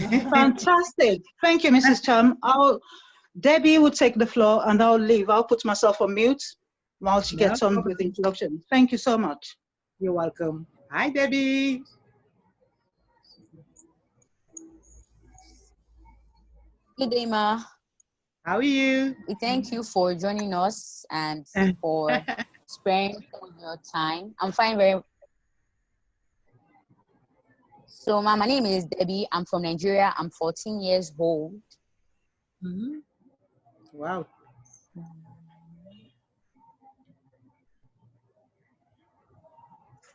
Fantastic. Thank you, Mrs. Cham. Debbie will take the floor and I'll leave. I'll put myself on mute while she gets on with the introduction. Thank you so much. You're welcome. Hi, Debbie. Good day, Ma. How are you? We thank you for joining us and for sparing your time. I'm fine, very. So, Ma, my name is Debbie. I'm from Nigeria. I'm 14 years old. Mm-hmm. Wow.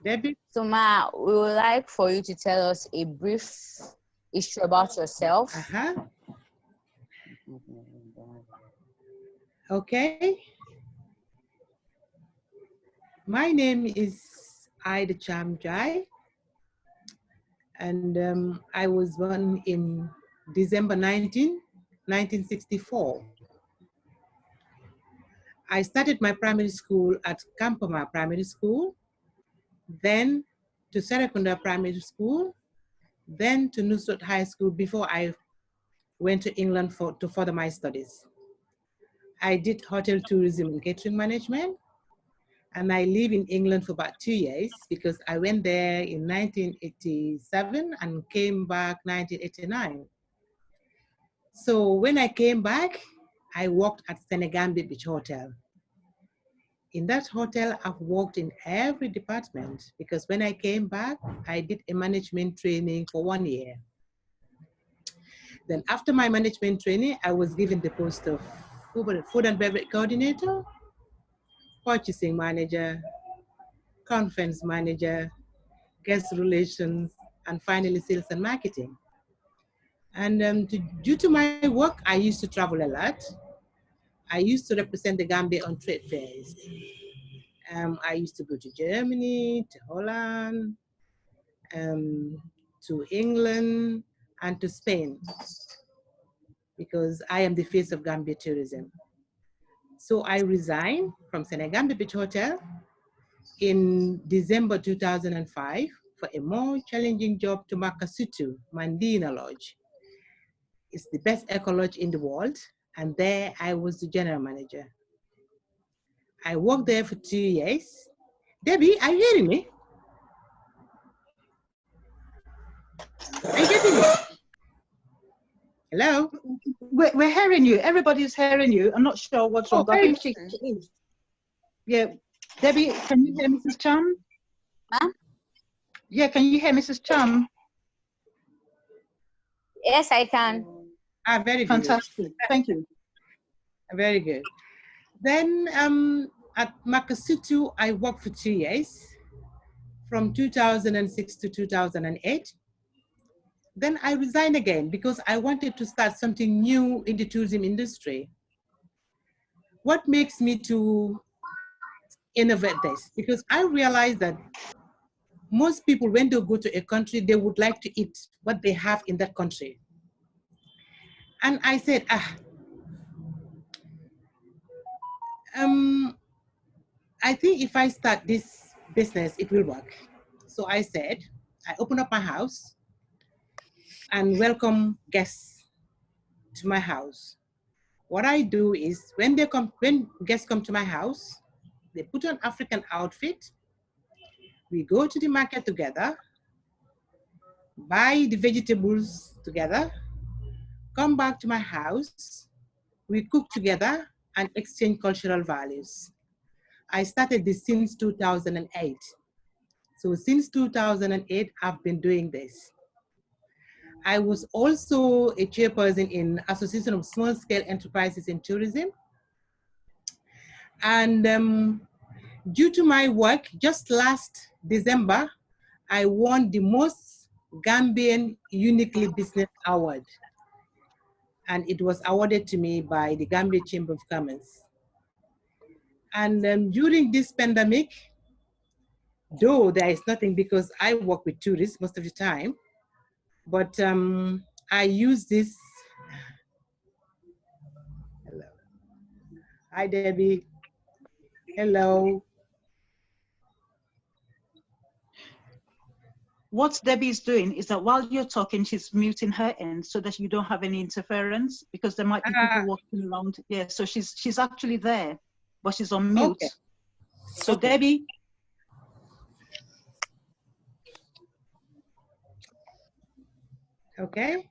Debbie? So, Ma, we would like for you to tell us a brief history about yourself. Okay. My name is Eda Cham, and I was born in December 1964. I started my primary school at Kampama Primary School, then to Serekunda Primary School, then to Nusrat High School before I went to England to further my studies. I did hotel tourism and catering management, and I lived in England for about 2 years because I went there in 1987 and came back 1989. So when I came back, I worked at Senegambia Beach Hotel. In that hotel, I've worked in every department because when I came back, I did a management training for 1 year. Then after my management training, I was given the post of food and beverage coordinator, purchasing manager, conference manager, guest relations, and finally sales and marketing. And due to my work, I used to travel a lot. I used to represent the Gambia on trade fairs. I used to go to Germany, to Holland, to England, and to Spain, because I am the face of Gambia tourism. So I resigned from Senegambia Beach Hotel in December 2005 for a more challenging job to Makasutu, Mandina Lodge. It's the best eco lodge in the world, and there I was the general manager. I worked there for 2 years. Debbie, are you hearing me? Are you getting me? Hello? We're hearing you. Everybody's hearing you. I'm not sure what's wrong, but I think she is. Yeah. Debbie, can you hear Mrs. Cham? Ma'am? Yeah, can you hear Mrs. Cham? Yes, I can. Very good. Fantastic. Thank you. Very good. Then at Makasutu, I worked for 2 years, from 2006 to 2008. Then I resigned again because I wanted to start something new in the tourism industry. What makes me to innovate this? Because I realized that most people, when they go to a country, they would like to eat what they have in that country. And I said, I think if I start this business, it will work. So I said, I open up my house and welcome guests to my house. What I do is when guests come to my house, they put on African outfit. We go to the market together, buy the vegetables together, come back to my house, we cook together and exchange cultural values. I started this since 2008. So since 2008, I've been doing this. I was also a chairperson in Association of Small Scale Enterprises in Tourism. And due to my work, just last December, I won the most Gambian Uniquely Business Award. And it was awarded to me by the Gambia Chamber of Commerce. And during this pandemic, though there is nothing because I work with tourists most of the time, but I use this. Hello. Hi, Debbie. Hello. what Debbie is doing is that while you're talking, she's muting her end so that you don't have any interference, because there might be people walking around. Yeah, so she's actually there, but she's on mute. Okay. So Okay. Debbie. Okay.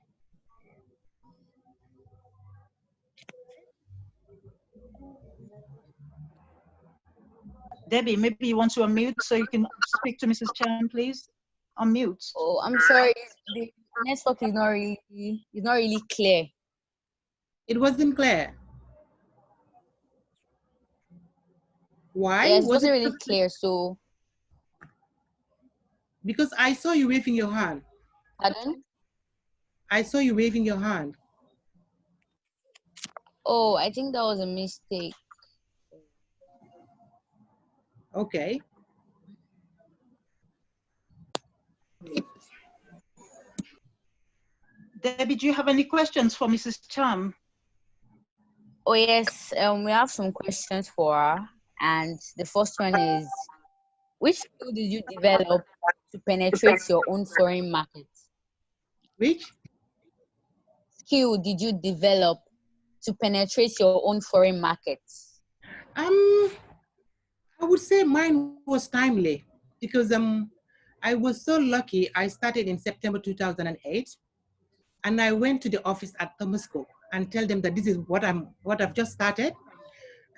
Debbie, maybe you want to unmute so you can speak to Mrs. Cham, please. Unmute. Oh, I'm sorry. The network is not really clear. It wasn't clear. Why? Yes, it Was wasn't it really clear. So, because I saw you waving your hand. pardon? I saw you waving your hand. Oh, I think that was a mistake. Okay. Debbie, do you have any questions for Mrs. Cham? Oh yes, we have some questions for her, and the first one is, which skill did you develop to penetrate your own foreign market? Which? Skill did you develop to penetrate your own foreign markets? I would say mine was timely because I was so lucky. I started in September 2008, and I went to the office at Thomas Cook and tell them that this is what I've just started.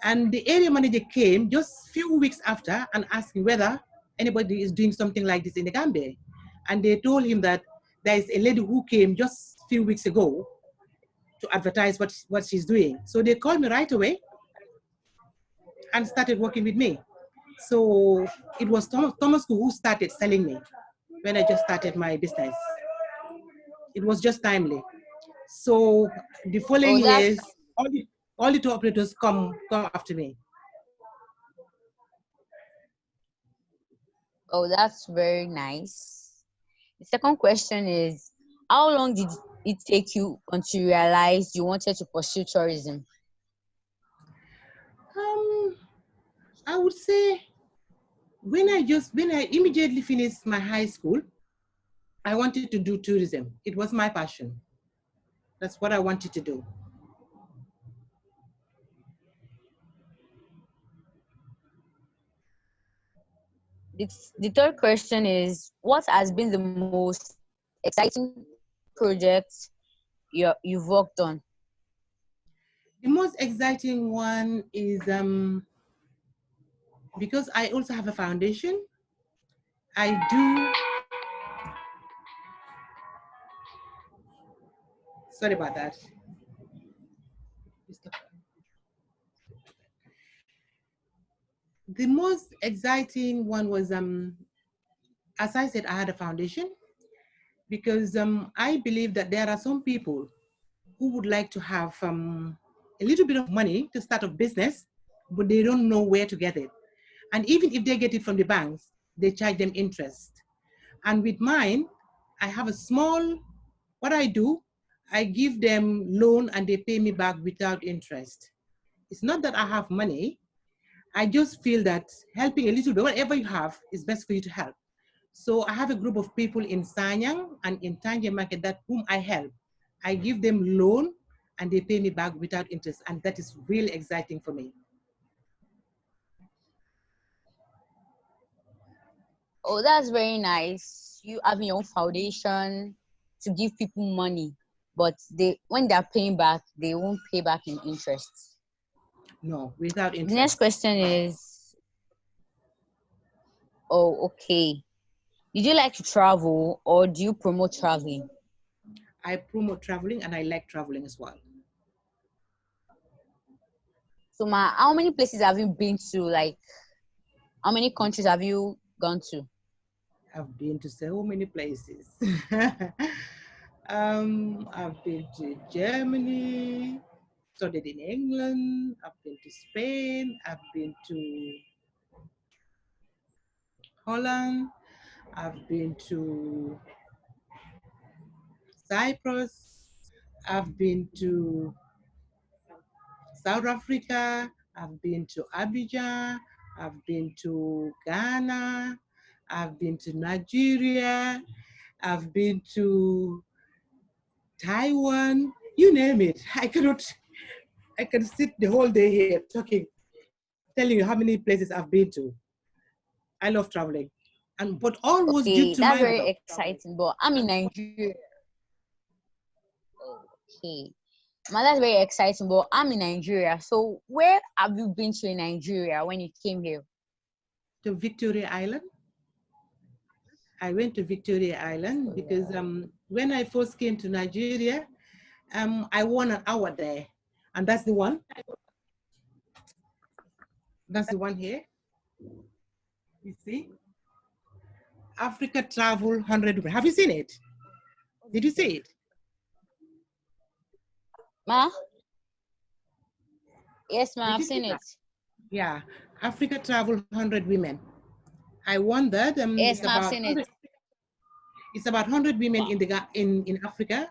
And the area manager came just a few weeks after and asked me whether anybody is doing something like this in the Gambia. And they told him that there is a lady who came just a few weeks ago to advertise what she's doing. So they called me right away and started working with me. So it was Thomas who started selling me when I just started my business. It was just timely. So the following years, all the tour operators come after me. Oh, that's very nice. The second question is, how long did it take you until you realized you wanted to pursue tourism? I would say when I immediately finished my high school, I wanted to do tourism. It was my passion. That's what I wanted to do. The third question is, what has been the most exciting project you've worked on? The most exciting one is because I also have a foundation. I do. Sorry about that. The most exciting one was, as I said, I had a foundation because I believe that there are some people who would like to have a little bit of money to start a business, but they don't know where to get it. And even if they get it from the banks, they charge them interest. And with mine, I have a small, what I do, I give them loan and they pay me back without interest. It's not that I have money. I just feel that helping a little bit, whatever you have, is best for you to help. So I have a group of people in Sanyang and in Tanja Market that whom I help. I give them loan and they pay me back without interest. And that is really exciting for me. Oh, that's very nice. You having your own foundation to give people money, but when they're paying back, they won't pay back in interest. No, without interest. The next question is, oh, okay. Did you like to travel or do you promote traveling? I promote traveling and I like traveling as well. So, how many places have you been to? Like, how many countries have you gone to? I've been to so many places. I've been to Germany, studied in England, I've been to Spain, I've been to Holland, I've been to Cyprus, I've been to South Africa, I've been to Abidjan, I've been to Ghana, I've been to Nigeria. I've been to Taiwan. You name it. I can sit the whole day here talking, telling you how many places I've been to. I love traveling. But all was due to that's my very mother. exciting. But I'm in Nigeria. Okay. That's very exciting, but I'm in Nigeria. So where have you been to in Nigeria when you came here? To Victoria Island. I went to Victoria Island because when I first came to Nigeria, I won an award there. And that's the one. That's the one here. You see? Africa Travel 100. Have you seen it? Did you see it? Ma? Yes, ma, I've seen it. Yeah, Africa Travel 100 Women. I won that. Yes, ma, I've seen it. It's about 100 women in Africa,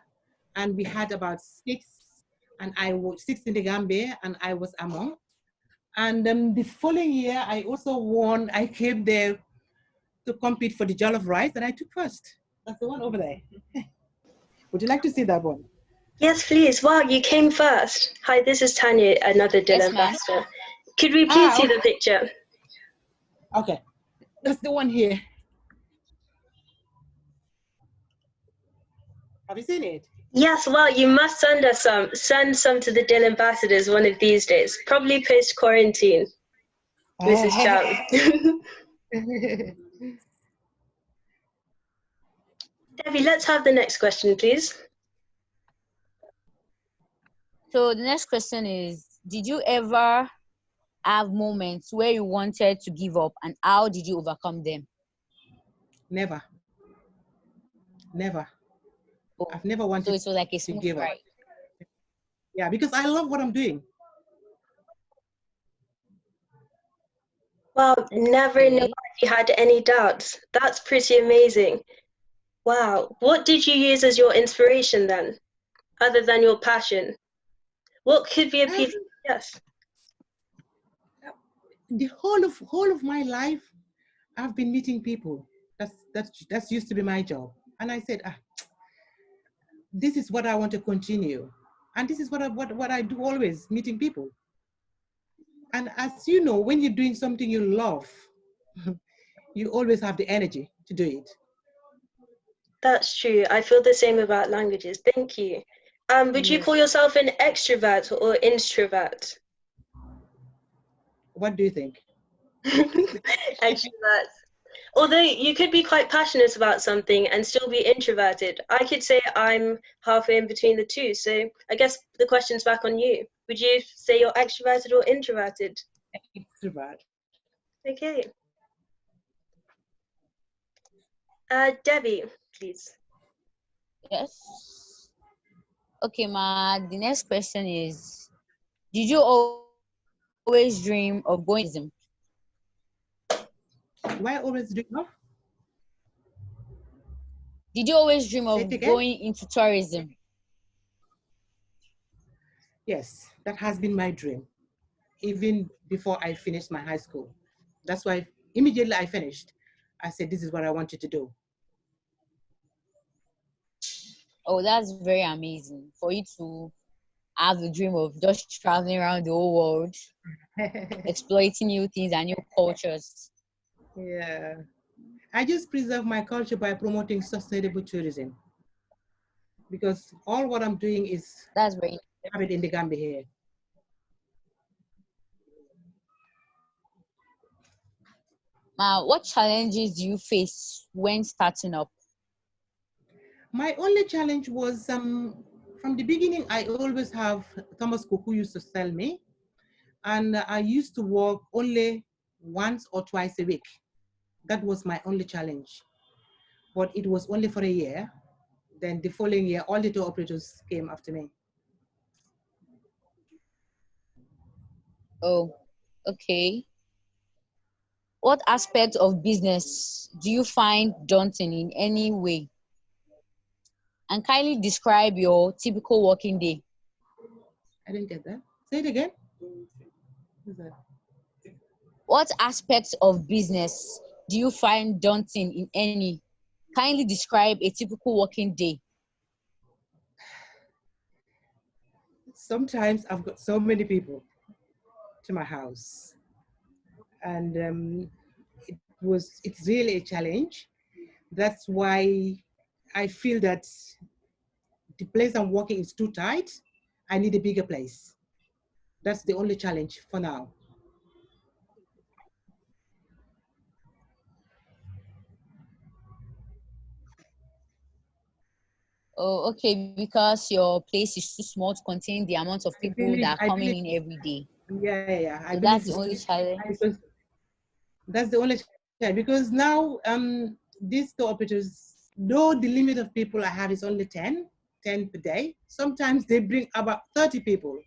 and we had about 6, and I was 6 in the Gambia, and I was among. And the following year, I also won. I came there to compete for the jollof rice, and I took first. That's the one over there. Would you like to see that one? Yes, please. Wow, you came first. Hi, this is Tanya, another DIL ambassador. Could we please see the picture? Okay, that's the one here. Have you seen it? Yes, well, you must send us some. Send some to the DIL ambassadors one of these days, probably post-quarantine. Mrs. Cham. Debbie, let's have the next question, please. So the next question is, did you ever have moments where you wanted to give up, and how did you overcome them? Never. Never. I've never wanted so it was like a to give up. Right? Yeah, because I love what I'm doing. Wow, never in your life you had any doubts. That's pretty amazing. Wow. What did you use as your inspiration then, other than your passion? What could be a piece? Yes. The whole of my life, I've been meeting people. That's used to be my job. And I said, this is what I want to continue. And this is what I do always, meeting people. And as you know, when you're doing something you love, you always have the energy to do it. That's true. I feel the same about languages. Thank you. Would you call yourself an extrovert or introvert? What do you think? Extrovert. Although you could be quite passionate about something and still be introverted. I could say I'm halfway in between the two. So I guess the question's back on you. Would you say you're extroverted or introverted? Extrovert. Okay. Debbie, please. Yes. Okay, ma. The next question is, did you always dream of going to tourism? Do I always dream of? Did you always dream of going into tourism? Yes, that has been my dream, even before I finished my high school. That's why immediately I finished, I said, this is what I wanted to do. Oh, that's very amazing for you to have a dream of just traveling around the whole world, exploiting new things and new cultures. Yeah. I just preserve my culture by promoting sustainable tourism, because all what I'm doing is that's very have it in the Gambia here. What challenges do you face when starting up? My only challenge was from the beginning, I always have Thomas Cook who used to sell me, and I used to work only once or twice a week. That was my only challenge, but it was only for a year. Then the following year, all the tour operators came after me. Oh, okay. What aspect of business do you find daunting in any way? And kindly describe your typical working day. I didn't get that. Say it again. What aspects of business do you find daunting in any? Kindly describe a typical working day. Sometimes I've got so many people to my house, and it's really a challenge. That's why I feel that the place I'm working is too tight. I need a bigger place. That's the only challenge for now. Oh, okay, because your place is too small to contain the amount of people that are coming in every day. Yeah. I So believe that's the only challenge. That's the only challenge, because now these store operators, though the limit of people I have is only 10 per day, sometimes they bring about 30 people,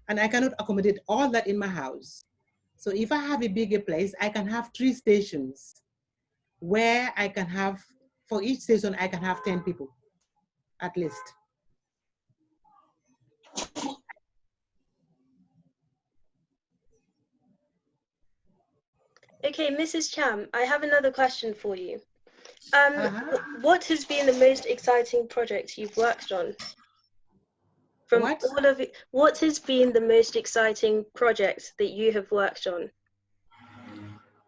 and I cannot accommodate all that in my house. So if I have a bigger place, I can have 3 stations where I can have, for each station, I can have 10 people at least. Okay, Mrs. Cham, I have another question for you. What has been the most exciting project you've worked on? All of it, what has been the most exciting project that you have worked on?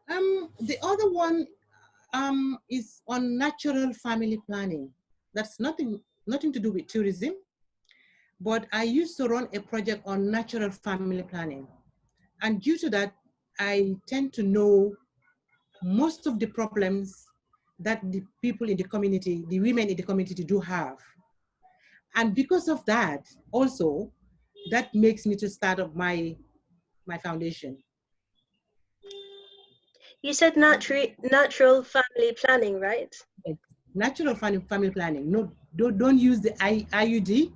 The other one is on natural family planning. That's nothing to do with tourism, but I used to run a project on natural family planning. And due to that, I tend to know most of the problems that the people in the community, the women in the community do have. And because of that, also, that makes me to start up my foundation. You said natural family planning, right? Natural family planning. No, don't use the IUD.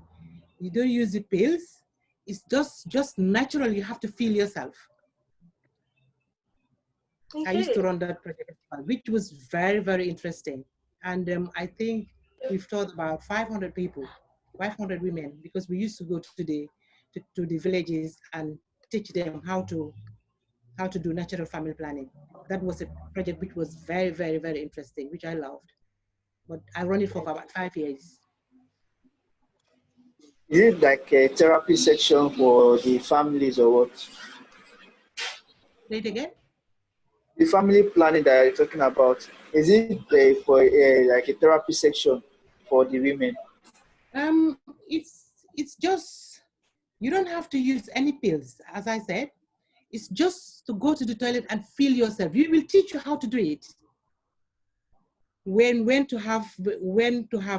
You don't use the pills. It's just natural. You have to feel yourself. Okay. I used to run that project, which was very, very interesting. And I think we've taught about 500 people, 500 women, because we used to go to the villages and teach them how to do natural family planning. That was a project which was very, very, very interesting, which I loved. But I ran it for about 5 years. Is it like a therapy section for the families or what? Say it again? The family planning that you're talking about, is it for like a therapy section for the women? It's just, you don't have to use any pills, as I said. It's just to go to the toilet and feel yourself. We will teach you how to do it. When to have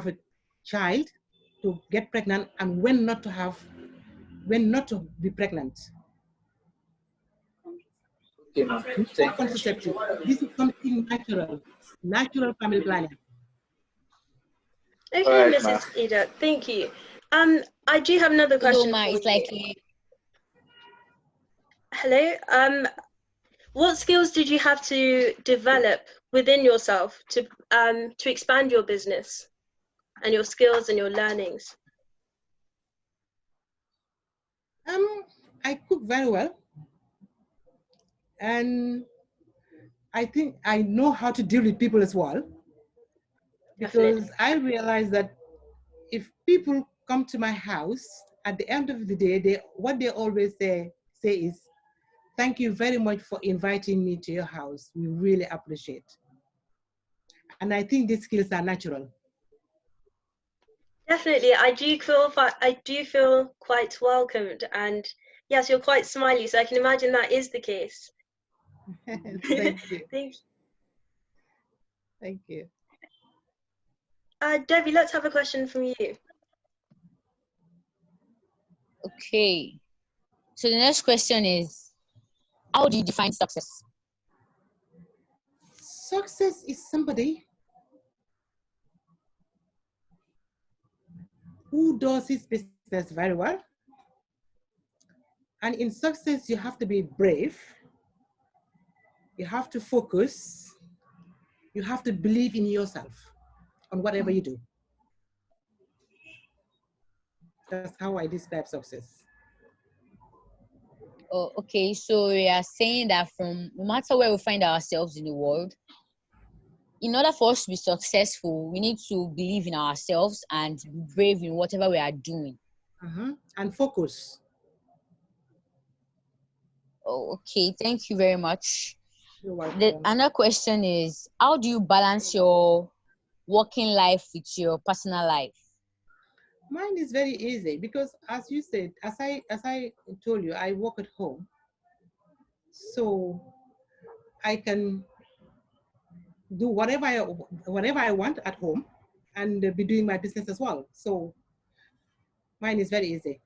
a child to get pregnant, and when not to be pregnant. Okay, ma'am. Contraceptive. This is something natural family planning. Okay, right, Mrs. Eda, thank you. I do have another question. Hello, Ma, it's like a... Hello. What skills did you have to develop within yourself to expand your business and your skills and your learnings? I cook very well, and I think I know how to deal with people as well, because I realize that if people come to my house, at the end of the day, what they always say is, "Thank you very much for inviting me to your house. We really appreciate." And I think these skills are natural. Definitely, I do feel quite welcomed, and yes, you're quite smiley, so I can imagine that is the case. Thank you. Thank you. Debbie, let's have a question from you. Okay. So the next question is, how do you define success? Success is somebody who does his business very well. And in success, you have to be brave. You have to focus. You have to believe in yourself on whatever you do. That's how I describe success. Oh, okay, so we are saying that from no matter where we find ourselves in the world, in order for us to be successful, we need to believe in ourselves and be brave in whatever we are doing. And focus. Oh, okay, thank you very much. You're welcome. Another question is, how do you balance your working life with your personal life? Mine is very easy because, as you said, as I told you, I work at home, so I can do whatever I want at home, and be doing my business as well. So mine is very easy.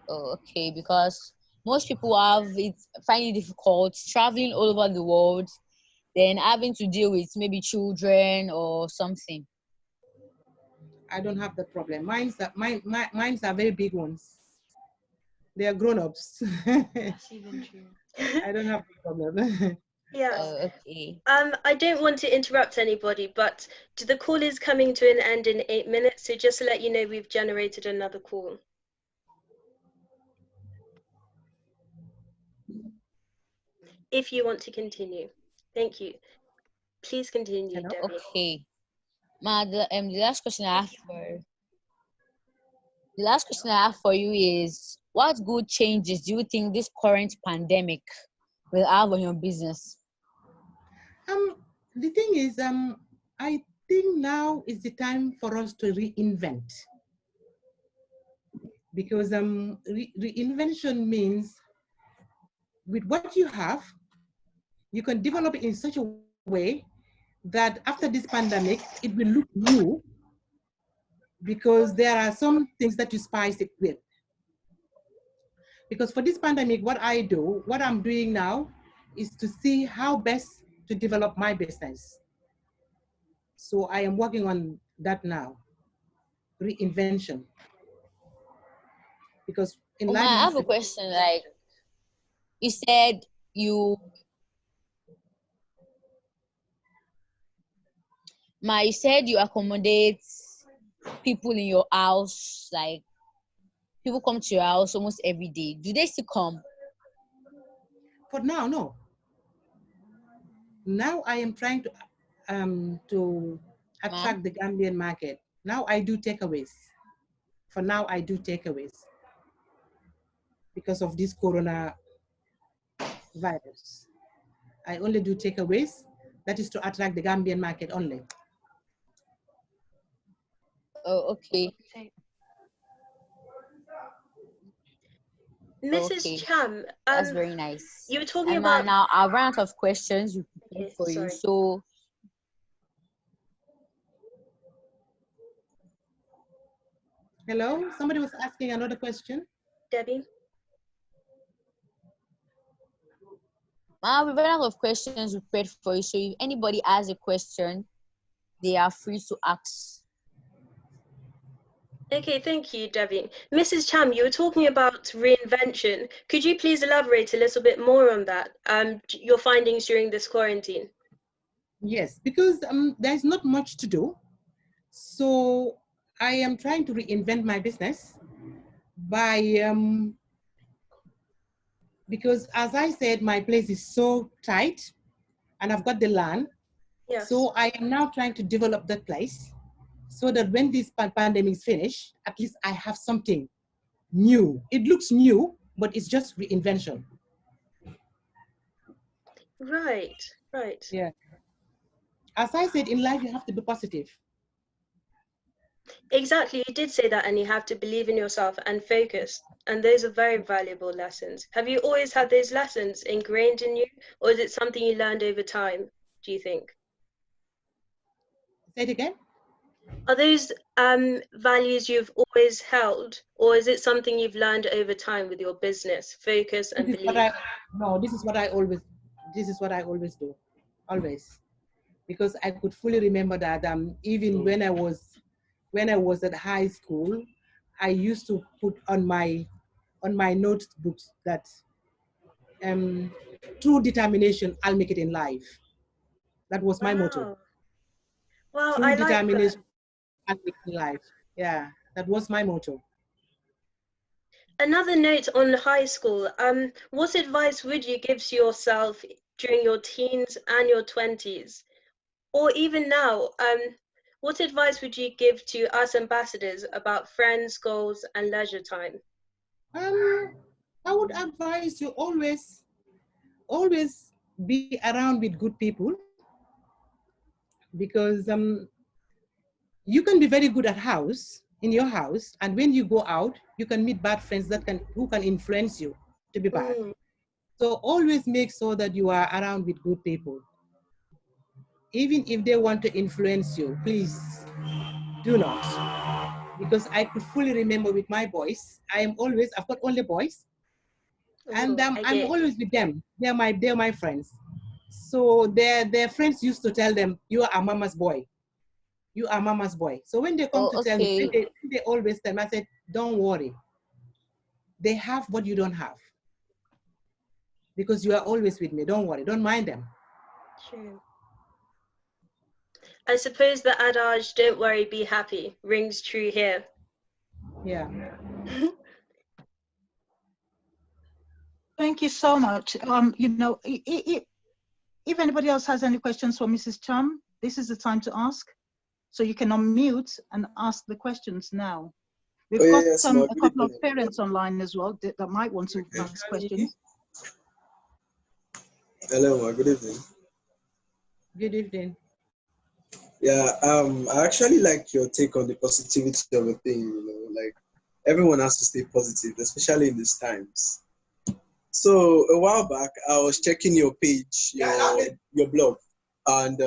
Oh, okay, because most people find it difficult traveling all over the world, then having to deal with maybe children or something. I don't have that problem. Mine's are very big ones. They are grown-ups. That's even true. I don't have the problem. Yes. Okay. I don't want to interrupt anybody, but the call is coming to an end in 8 minutes. So just to let you know, we've generated another call. If you want to continue. Thank you. Please continue, Hello? Debbie. Okay. The last question I have for you is, what good changes do you think this current pandemic will have on your business? The thing is, I think now is the time for us to reinvent, because reinvention means with what you have, you can develop it in such a way that after this pandemic, it will look new, because there are some things that you spice it with. Because for this pandemic, what I'm doing now is to see how best to develop my business. So I am working on that now, reinvention. Because in life, I have a question. Like, you said you accommodate people in your house, like people come to your house almost every day. Do they still come? For now, no. Now I am trying to attract the Gambian market. Now I do takeaways. For now, I do takeaways because of this coronavirus. I only do takeaways. That is to attract the Gambian market only. Oh, okay. Mrs. Cham, that's very nice. You were talking about now our round of questions we prepared for sorry. you. So hello, somebody was asking another question. Debbie. we ran out of questions we prepared for you. So if anybody has a question, they are free to ask. Okay, thank you, Debbie. Mrs. Cham, you were talking about reinvention. Could you please elaborate a little bit more on that, your findings during this quarantine? Yes, because there's not much to do. So I am trying to reinvent my business by, because as I said, my place is so tight and I've got the land. Yes. So I am now trying to develop that place so that when this pandemic is finished, at least I have something new. It looks new, but it's just reinvention. Right, right. Yeah. As I said, in life, you have to be positive. Exactly, you did say that, and you have to believe in yourself and focus. And those are very valuable lessons. Have you always had those lessons ingrained in you, or is it something you learned over time, do you think? Say it again. Are those values you've always held, or is it something you've learned over time with your business, focus and belief? This is what I always do, always. Because I could fully remember that even when I was at high school, I used to put on my notebooks that through determination, I'll make it in life. That was my motto. Well, Through I like determination, that. I'll make it in life. Yeah, that was my motto. Another note on high school. What advice would you give to yourself during your teens and your 20s? Or even now, what advice would you give to us ambassadors about friends, goals, and leisure time? I would advise you always be around with good people, because you can be very good at in your house, and when you go out, you can meet bad friends who can influence you to be bad. So always make sure that you are around with good people. Even if they want to influence you, please do not. Because I could fully remember with my boys, I've got only boys, and I'm always with them. They're my friends. So their friends used to tell them, "You are mama's boy. You are mama's boy." So when they come to tell me, they always tell me, I said, "Don't worry. They have what you don't have. Because you are always with me. Don't worry. Don't mind them." True. I suppose the adage, "Don't worry, be happy," rings true here. Yeah. Thank you so much. You know, if anybody else has any questions for Mrs. Cham, this is the time to ask. So you can unmute and ask the questions now. We've got a couple of parents online as well that might want to ask questions. Hello, good evening. Good evening. Yeah, I actually like your take on the positivity of a thing, you know, like everyone has to stay positive, especially in these times. So a while back, I was checking your page, your blog, and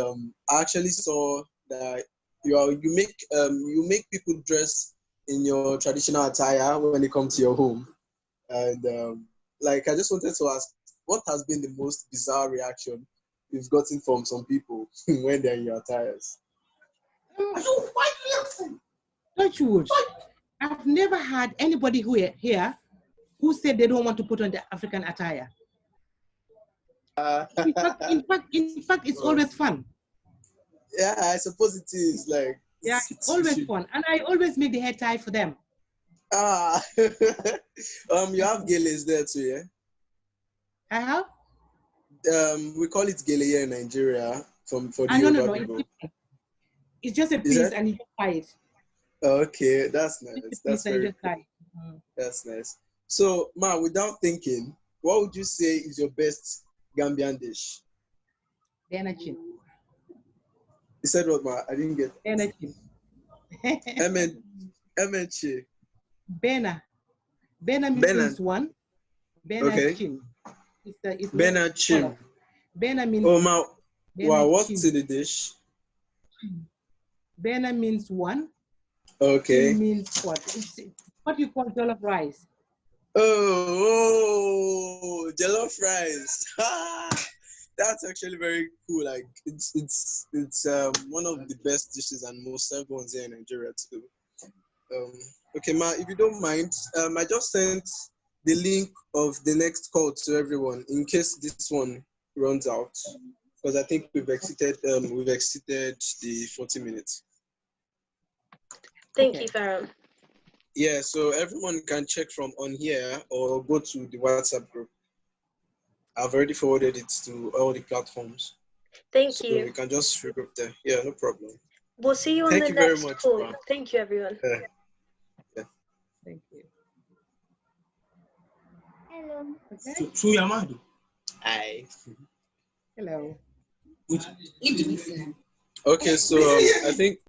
I actually saw that you make people dress in your traditional attire when they come to your home, and like I just wanted to ask, what has been the most bizarre reaction you've gotten from some people when they're in your attires? Touch wood. I've never had anybody here who said they don't want to put on the African attire. In fact, it's always fun. Yeah, I suppose it is. Like, yeah, it's always fun, and I always make the hair tie for them. You have geles there too, yeah? I have. We call it gele here in Nigeria for the no, people. It's just a piece and you just tie it. Okay, that's nice. That's very cool. That's nice. So, Ma, without thinking, what would you say is your best Gambian dish? Bena chin. You said what, Ma? I didn't get Bena chin. Emenche. Bena. Bena means one. Bena chin. It's Bena chin. Bena means. Oh, Ma. Wow, what's in the dish? Bena means one. Okay. Chin means what? It's what you call jollof rice. Oh, jollof rice. That's actually very cool. Like it's one of the best dishes and most served ones here in Nigeria too. Okay, Ma, if you don't mind, I just sent the link of the next call to everyone in case this one runs out, because I think we've exceeded the 40 minutes. Thank you, Farah. Yeah, so everyone can check from on here or go to the WhatsApp group. I've already forwarded it to all the platforms. Thank so you. You can just regroup there. Yeah, no problem. We'll see you on the next call. Thank you, everyone. Yeah. Thank you. Hello. Okay. Hi. Hello. Okay, so I think